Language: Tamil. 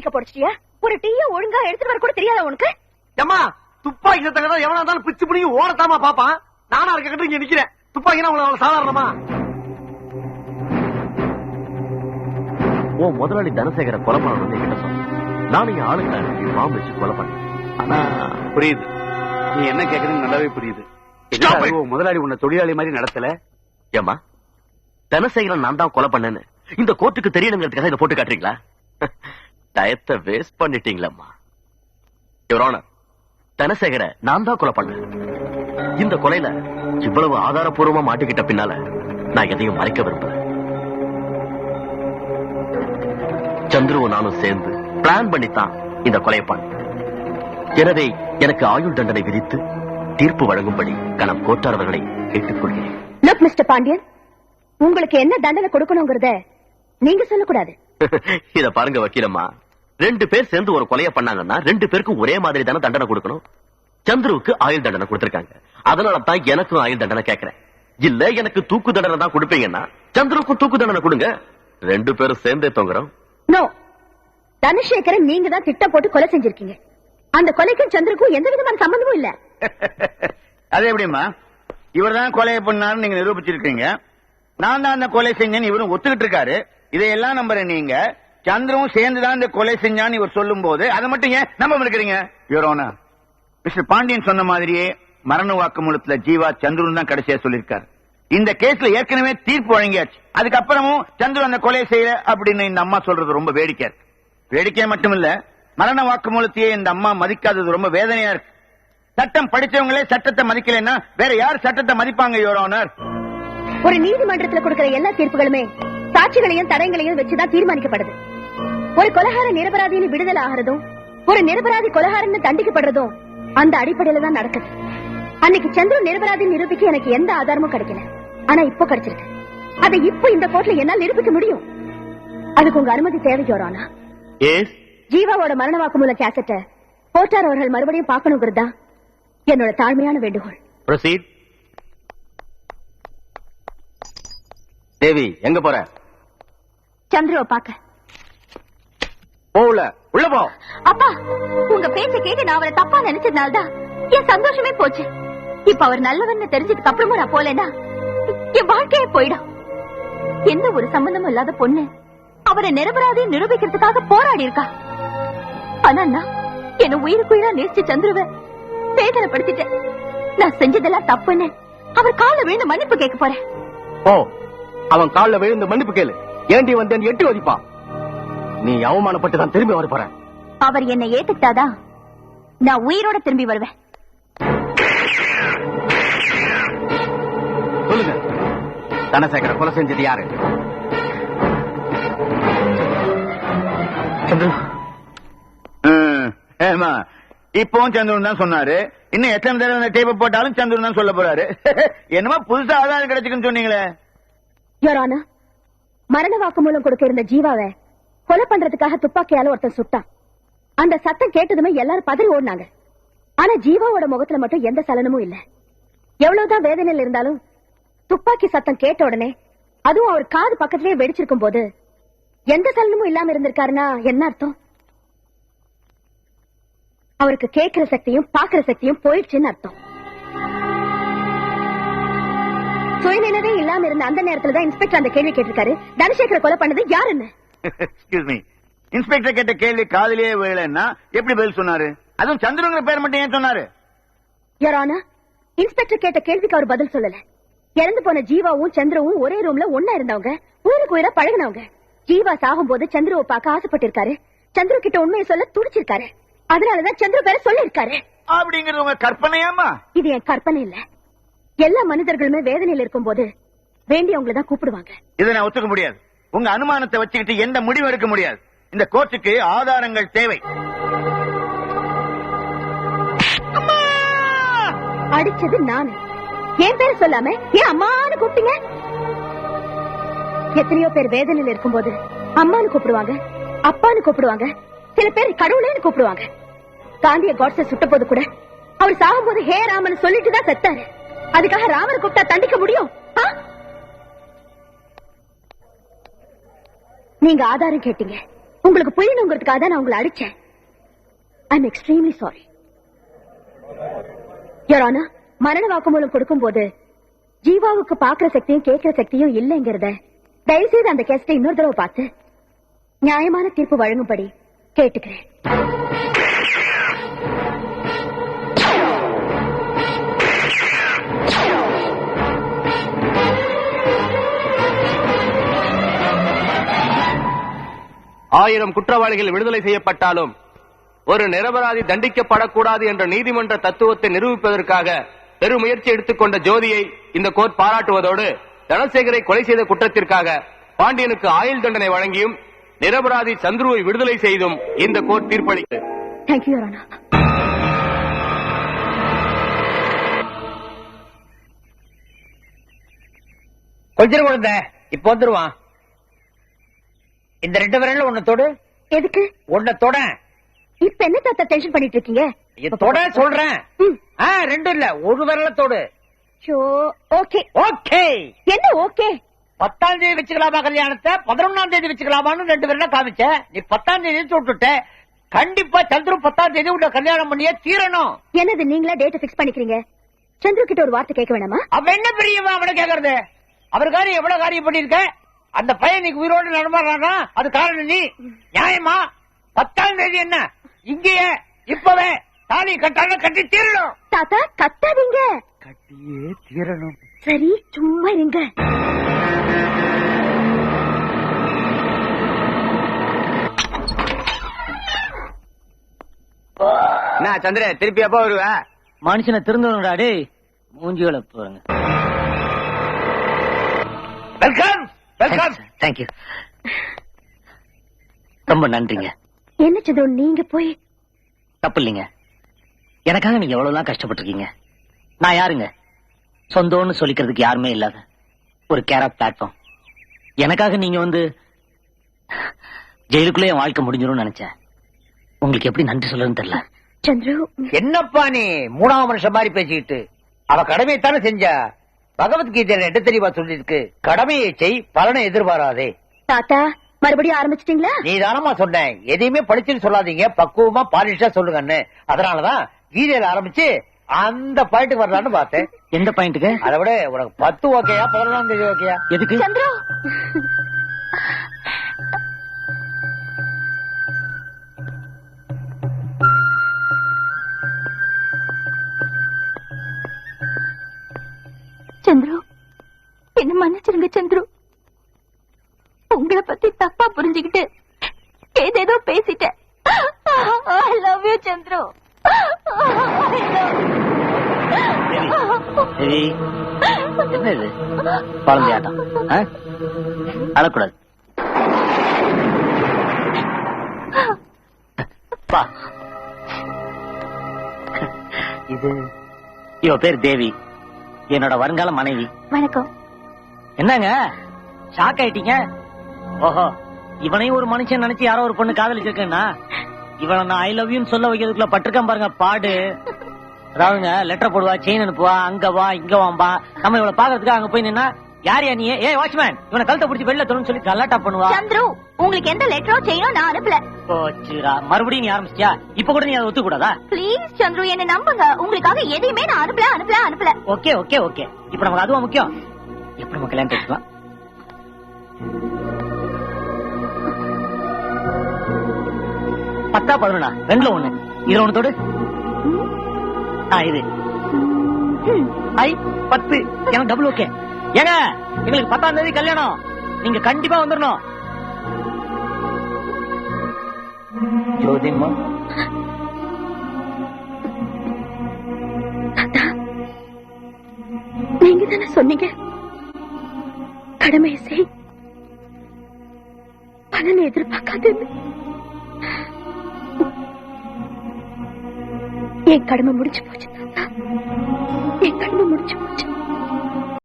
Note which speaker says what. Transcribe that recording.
Speaker 1: மேக்கப் போடுச்சியா? ஒரு டீய ஒழுங்கா எடுத்துட்டு வர கூட தெரியாத உனக்கு?
Speaker 2: ஏம்மா துப்பாக்கி சத்தம் எவனா இருந்தாலும் பிச்சு பிடிங்கி ஓடத்தாமா பாப்பான். நானா இருக்க இங்க நிக்கிறேன். துப்பாக்கினா அவ்வளவு சாதாரணமா?
Speaker 3: ஓ முதலாளி தனசேகர கொலை பண்ணணும் கிட்ட சொன்ன. நானும் என் ஆளுங்களை பாம்பு வச்சு கொலை பண்ணேன்.
Speaker 4: ஆனா புரியுது, நீ என்ன கேக்குறீங்க நல்லாவே புரியுது. முதலாளி உன்னை தொழிலாளி மாதிரி நடத்தல.
Speaker 3: ஏமா தனசேகரன் நான் தான் கொலை பண்ணேன்னு இந்த கோர்ட்டுக்கு தெரியணுங்கிறதுக்காக இதை போட்டு காட்டுறீங்களா? டயத்தை வேஸ்ட் பண்ணிட்டீங்களம்மா. யுவர் ஆனர், தனசேகர நான் தான் கொலை பண்ணேன். இந்த கொலையில இவ்வளவு ஆதாரப்பூர்வமா மாட்டிக்கிட்ட பின்னால நான் எதையும் மறைக்க விரும்பல. சந்துருவும் நானும் சேர்ந்து பிளான் பண்ணித்தான் இந்த கொலையை பண்ண. எனவே எனக்கு ஆயுள் தண்டனை விதித்து தீர்ப்பு வழங்கும்படி கணம் கோட்டார் அவர்களை கேட்டுக்கொள்கிறேன்.
Speaker 1: லுக் மிஸ்டர் பாண்டியன், உங்களுக்கு என்ன தண்டனை கொடுக்கணுங்கிறத நீங்க சொல்லக்கூடாது.
Speaker 3: இத பாருங்க வக்கீலம்மா, 2 பேர் சேர்ந்து ஒரு கொலையை பண்ணாங்கன்னா 2 பேருக்கும் ஒரே மாதிரி தானே தண்டனை கொடுக்கணும். சந்துருவுக்கு ஆயுள் தண்டனை கொடுத்திருக்காங்க, அதனால தான் எனக்கும் ஆயுள் தண்டனை கேட்கிறேன். இல்ல எனக்கு தூக்கு தண்டனை தான் கொடுப்பீங்கன்னா சந்துருவுக்கும் தூக்கு தண்டனை கொடுங்க. 2 பேரும் சேர்ந்தே தொங்குறோம்.
Speaker 1: நோ, தனசேகரன் நீங்க தான் திட்டம் போட்டு கொலை செஞ்சிருக்கீங்க. அந்த கொலைக்கும் சந்திரக்கும் எந்த விதமான சம்பந்தமும் இல்ல.
Speaker 4: அது எப்படிமா? இவர் தான் கொலையை பண்ணாரு நீங்க நிரூபிச்சிருக்கீங்க. நான் தான் அந்த கொலை செஞ்சேன்னு இவரும் ஒத்துக்கிட்டு இருக்காரு. இதையெல்லாம் நம்புற நீங்க சந்திரவும் சேர்ந்துதான் இந்த கொலை செஞ்சான்னு இவர் சொல்லும் போது அதை மட்டும் ஏன் நம்ப இருக்கிறீங்க? யுவர் ஆனர், மிஸ்டர் பாண்டியன் சொன்ன மாதிரியே மரண வாக்குமூலத்துல ஜீவா சந்துரு தான் கடைசியா சொல்லிருக்காரு. இந்த கேஸ்ல ஏற்கனவே தீர்ப்பு வழங்கியாச்சு. அதுக்கப்புறமும் சந்துரு அந்த கொலை செய்யல அப்படின்னு இந்த அம்மா சொல்றது ரொம்ப வேடிக்கையா இருக்கு. வேடிக்கையா மட்டும் இல்ல, மரண வாக்குமூலத்தையே இந்த அம்மா மதிக்காதது ரொம்ப வேதனையா இருக்கு. சட்டம் படிச்சவங்களே சட்டத்தை மதிக்கலன்னா வேற யார் சட்டத்தை மதிப்பாங்க? யுவர் ஆனர்,
Speaker 1: ஒரு நீதிமன்றத்தில் கொடுக்கிற எல்லா தீர்ப்புகளுமே சாட்சிகளையும் தடயங்களையும் வச்சுதான் தீர்மானிக்கப்படுது. ஒரு கொலைகார நிரபராதின்னு விடுதலை ஆகிறதும் ஒரு நிரபராதி கொலைகாரன்னு தண்டிக்கப்படுறதும் அந்த அடிப்படையில தான் நடக்குது. அன்னைக்கு சந்திர நிரபராதி நிரூபிக்க எனக்கு எந்த ஆதாரமும் கிடைக்கல. ஆனா இப்போ கிடைச்சிருக்கு. அதை இப்போ இந்த கோர்ட்ல என்னால் நிரூபிக்க முடியும். அதுக்கு உங்க அனுமதி தேவை யுவர் ஆனர். ஜீவாவோட மரண வாக்குமூல கேசட்டை கோட்டார் அவர்கள் மறுபடியும் பார்க்கணுங்கிறது தான் என்னோட தாழ்மையான வேண்டுகோள்.
Speaker 3: Proceed. தேவி எங்க போற?
Speaker 1: சந்திரவை பாக்க.
Speaker 3: போல உள்ள போ.
Speaker 1: அப்பா, உங்க பேச்ச கேட்டு நான் அவரை தப்பா நினைச்சதுனால்தான் என் சந்தோஷமே போச்சு. இப்ப அவர் நல்லவன்னு தெரிஞ்சதுக்கு அப்புறமும் நான் போலேன்னா என் வாழ்க்கையே போயிடும். எந்த ஒரு சம்பந்தமும் இல்லாத பொண்ணு அவரை நிரபராதி நிரூபிக்கிறதுக்காக போராடி இருக்கா. ஆனா நான் என்ன உயிருக்குயிரா நேசிச்ச சந்திரவை வேதனைப்படுத்திட்டேன். நான் செஞ்சதெல்லாம் தப்புன்னு அவர் கால விழுந்து மன்னிப்பு கேட்க போறேன்.
Speaker 3: ஓ, அவன் காலில் விழுந்து மன்னிப்பு கேளு. ஏண்டி வந்து எட்டி ஒதிப்பான். நீ அவமானப்பட்டு தான் திரும்பி வர போற.
Speaker 1: அவர் என்னை ஏத்துக்கிட்டாதான் நான் உயிரோட திரும்பி வருவேன்.
Speaker 3: சொல்லுங்க, தனசேகர கொலை செஞ்சது யாரு?
Speaker 4: இப்பவும் சந்திரன் தான் சொன்னாரு. இன்னும் எத்தனை தடவை டேப்பை போட்டாலும் சந்திரன் தான் சொல்ல போறாரு. என்னமா புதுசா ஆதாரம் கிடைச்சுக்குன்னு சொன்னீங்களே?
Speaker 1: யுவர் ஆனர், மரண வாக்குமூலம் கொடுக்க இருந்த ஜீவாவை கொலை பண்றதுக்காக துப்பாக்கியால ஒருத்தன் சுட்டான். அந்த சத்தம் கேட்டதுமே எல்லாரும் பதறி ஓடினாங்க. ஆனா ஜீவாவோட முகத்துல மட்டும் எந்த சலனமும் இல்ல. எவ்வளவுதான் வேதனையில் இருந்தாலும் துப்பாக்கி சத்தம் கேட்ட உடனே, அதுவும் அவர் காது பக்கத்திலேயே வெடிச்சிருக்கும் போது எந்த சலனமும் இல்லாம இருந்திருக்காருன்னா என்ன அர்த்தம்? அவருக்கு கேட்கிற சக்தியும் பாக்குற சக்தியும் போயிடுச்சுன்னு அர்த்தம். சுயநினைவே இல்லாம இருந்த அந்த நேரத்துல தான் இன்ஸ்பெக்டர் அந்த கேள்வி கேட்டிருக்காரு, தனசேகர கொலை பண்ணது யாருன்னு.
Speaker 4: எக்ஸ்கியூஸ் மீ, இன்ஸ்பெக்டர் கேட்ட கேள்வி காதலியே விழலன்னா எப்படி பதில் சொன்னாரு? அதுவும் சந்திரங்கிற பேர் மட்டும் ஏன் சொன்னாரு?
Speaker 1: யுவர் ஆனர், இன்ஸ்பெக்டர் கேட்ட கேள்விக்கு அவர் பதில் சொல்லல. இறந்து போன ஜீவாவும் சந்திரவும் ஒரே ரூம்ல ஒன்னா இருந்தவங்க, ஊருக்கு உயிரா பழகினவங்க. ஜீவா சாகும் போது சந்திரவை பார்க்க ஆசைப்பட்டிருக்காரு. சந்திர கிட்ட உண்மையை சொல்ல துடிச்சிருக்காரு. அதனாலதான் சந்திர பேரை சொல்லிருக்காரு.
Speaker 4: அப்படிங்கிறது உங்க கற்பனையாமா?
Speaker 1: இது என் கற்பனை இல்ல. எல்லா மனிதர்களுமே வேதனையில் இருக்கும் போது வேண்டியவங்களை தான் கூப்பிடுவாங்க.
Speaker 4: இதை நான் ஒத்துக்க முடியாது. உங்க அனுமானத்தை வச்சுக்கிட்டு எந்த முடிவு எடுக்க முடியாது. இந்த கோர்ட்டுக்கு ஆதாரங்கள் தேவை.
Speaker 1: அடிச்சது நானு. என் பேர் சொல்லாம ஏன் அம்மான்னு கூப்பிட்டீங்க? எத்தனையோ பேர் வேதனையில் இருக்கும் போது அம்மான்னு கூப்பிடுவாங்க, அப்பான்னு கூப்பிடுவாங்க, சில பேர் கடவுளேன்னு கூப்பிடுவாங்க. காந்திய காட்ஸை சுட்ட போது கூட அவர் சாகும் போது ஹே ராமன் சொல்லிட்டு தான் செத்தாரு. அதுக்காக ராமனை கூப்பிட்டா தண்டிக்க முடியும்? நீங்க ஆதாரம் கேட்டீங்க. உங்களுக்கு புரியணுங்கிறதுக்காக தான் நான் உங்களை அடிச்சேன். I am extremely sorry. Your honour, மரண வாக்குமூலம் கொடுக்கும் போது ஜீவாவுக்கு பாக்குற சக்தியும் கேட்கிற சக்தியும் இல்லைங்கிறத தயவுசெய்து அந்த கேஸ்டை இன்னொரு தடவை பார்த்து நியாயமான தீர்ப்பு வழங்கும்படி கேட்டுக்கிறேன்.
Speaker 5: ஆயிரம் குற்றவாளிகள் விடுதலை செய்யப்பட்டாலும் ஒரு நிரபராதி தண்டிக்கப்படக்கூடாது என்ற நீதிமன்ற தத்துவத்தை நிரூபிப்பதற்காக பெருமுயற்சி எடுத்துக்கொண்ட ஜோதியை இந்த கோர்ட் பாராட்டுவதோடு தனசேகரை கொலை செய்த குற்றத்திற்காக பாண்டியனுக்கு ஆயுள் தண்டனை வழங்கியும் நிரபராதி சந்துருவை விடுதலை செய்தும் இந்த கோர்ட் தீர்ப்பளித்தது.
Speaker 1: Thank you your honour.
Speaker 6: கொஞ்சம் கொடுங்க, இப்ப வந்துருவான். இந்த 2 விரல்ல ஒண்ணு தொடு.
Speaker 1: எதுக்கு?
Speaker 6: ஒண்ணு தொட.
Speaker 1: இப்ப என்ன தாத்தா டென்ஷன் பண்ணிட்டு இருக்கீங்க?
Speaker 6: தொட சொல்றேன். 2 இல்ல, ஒரு விரல தொடு.
Speaker 1: ஓகே.
Speaker 6: ஓகே
Speaker 1: என்ன ஓகே?
Speaker 6: 10ஆம் தேதி வச்சுக்கலாமா கல்யாணத்தை, 11ஆம் தேதி வச்சுக்கலாமான்னு 2 விரல காமிச்ச. நீ 10ஆம் தேதி சொல்லிட்ட. கண்டிப்பா சந்துரு 10ஆம் தேதி உள்ள கல்யாணம் பண்ணியே தீரணும்.
Speaker 1: என்னது நீங்களா டேட் பிக்ஸ் பண்ணிக்கிறீங்க? சந்துரு கிட்ட ஒரு வார்த்தை கேட்க வேணாமா?
Speaker 6: அவன் என்ன பெரியவன் அவனை கேக்குறது? அவருக்காரி எவ்வளவு காரியம் பண்ணிருக்க? அந்த பையன் நீ உயிரோடு நடமாடுறானா அது காரணம் நீ. நியாயமா? 10ஆம் தேதி என்ன இங்கேயே இப்பவே தாலி கட்டாலும் கட்டி தீரணும்.
Speaker 1: தாத்தா கத்தாதீங்க.
Speaker 6: கட்டியே தீரணும்.
Speaker 1: சரி சும்மா இருங்க.
Speaker 4: என்ன சந்திர திருப்பி எப்ப வருவ?
Speaker 6: மனுஷனை திருந்தவங்கடா டேய். மூஞ்சிகளை பாருங்க. Welcome welcome. Thank you. ரொம்ப நன்றிங்க.
Speaker 1: என்ன சந்திரு நீங்க போய்?
Speaker 6: தப்பு இல்லைங்க. எனக்காக நீங்க எவ்வளவுலாம் கஷ்டப்பட்டிருக்கீங்க. நான் யாருங்க? சொந்தம்னு சொல்லிக்கிறதுக்கு யாருமே இல்லாத ஒரு கேரா பிளாட்ஃபார்ம். எனக்காக நீங்க வந்து ஜெயிலுக்குள்ளே என் வாழ்க்கை முடிஞ்சிடும் நினைச்சேன். உங்களுக்கு எப்படி நன்றி சொல்றதுன்னு தெரியல.
Speaker 1: சந்திரு
Speaker 6: என்னப்பா நீ 3ஆம் வருஷம் மாதிரி பேசிக்கிட்டு? அவ கடமையை தானே செஞ்சா. பகவத்கீதையில என்ன தெரியுமா சொல்லிருக்கு? கடமையை செய், பலனை எதிர்பாராதே.
Speaker 1: தாத்தா மறுபடியும் ஆரம்பிச்சிட்டீங்களா?
Speaker 6: நீ தானமா சொன்ன எதையுமே படிச்சுன்னு சொல்லாதீங்க, பக்குவமா பாலிஷா சொல்லுங்கன்னு. அதனாலதான் கீதையில ஆரம்பிச்சு அந்த பாயிண்ட்டுக்கு வரலான்னு பார்த்தேன். எந்த பாயிண்ட்டுக்கு? அதை விட உனக்கு 10 ஓகேயா 11ஆம் தேதி ஓகேயா? எதுக்கு?
Speaker 1: சந்திரு சந்திரு என்ன மன்னிச்சிருங்க சந்திரு. உங்களை பத்தி தப்பா புரிஞ்சுக்கிட்டு ஏதேதோ பேசிட்டேன். I love you Chandru.
Speaker 6: என்ன இது குழந்தையாட்டம்? அழக்கூடாது. இது இவ பேர் தேவி, என்னோட வருங்கால மனைவி.
Speaker 1: வணக்கம்.
Speaker 6: என்னங்க ஷாக் ஆயிட்டீங்க? ஓஹோ, இவனையும் ஒரு மனுஷன் நினைச்சு யாரோ ஒரு பொண்ணு காதலிச்சிருக்கேன்னா இவனை நான் ஐ லவ் யூன்னு சொல்ல வைக்கிறதுக்குள்ள பட்டிருக்கேன் பாருங்க பாடு. அதாவதுங்க லெட்டர் போடுவா, செயின் அனுப்புவா, அங்க வா இங்க வாம்பா. நம்ம இவளை பாக்குறதுக்கு அங்க போய் நின்னா யார் நீ? ஏ வாட்ச்மேன், இவனை கழுத்தை பிடிச்சி வெளில தோணுன்னு சொல்லி கலாட்டா பண்ணுவா.
Speaker 1: சந்திரு உங்களுக்கு எந்த லெட்டரோ செயினோ நான் அனுப்பல.
Speaker 6: போச்சுடா, மறுபடியும் நீ ஆரம்பிச்சியா? இப்ப கூட நீ அதை ஒத்துக்க கூடாதா?
Speaker 1: ப்ளீஸ் சந்திரு என்ன நம்புங்க. உங்களுக்காக எதையுமே நான் அனுப்பல.
Speaker 6: Okay okay okay. இப்ப நமக்கு அதுவா முக்கியம். எப்படி நம்ம கல்யாணம் பேசிக்கலாம்? பத்தா 11 2ல 1. இதுல 1 தொடு. இது ஐ 10 எனக்கு டபுள் ஓகே. ஏங்க எங்களுக்கு 10ஆம் தேதி கல்யாணம், நீங்க கண்டிப்பா வந்துடணும். ஜோதிம்மா
Speaker 1: நீங்க தானே சொன்னீங்க கடமையை செய், பலனை எதிர்பார்க்காது. என் கடமை முடிச்சு போச்சு தாத்தா, என் கடமை முடிச்சு போச்சு.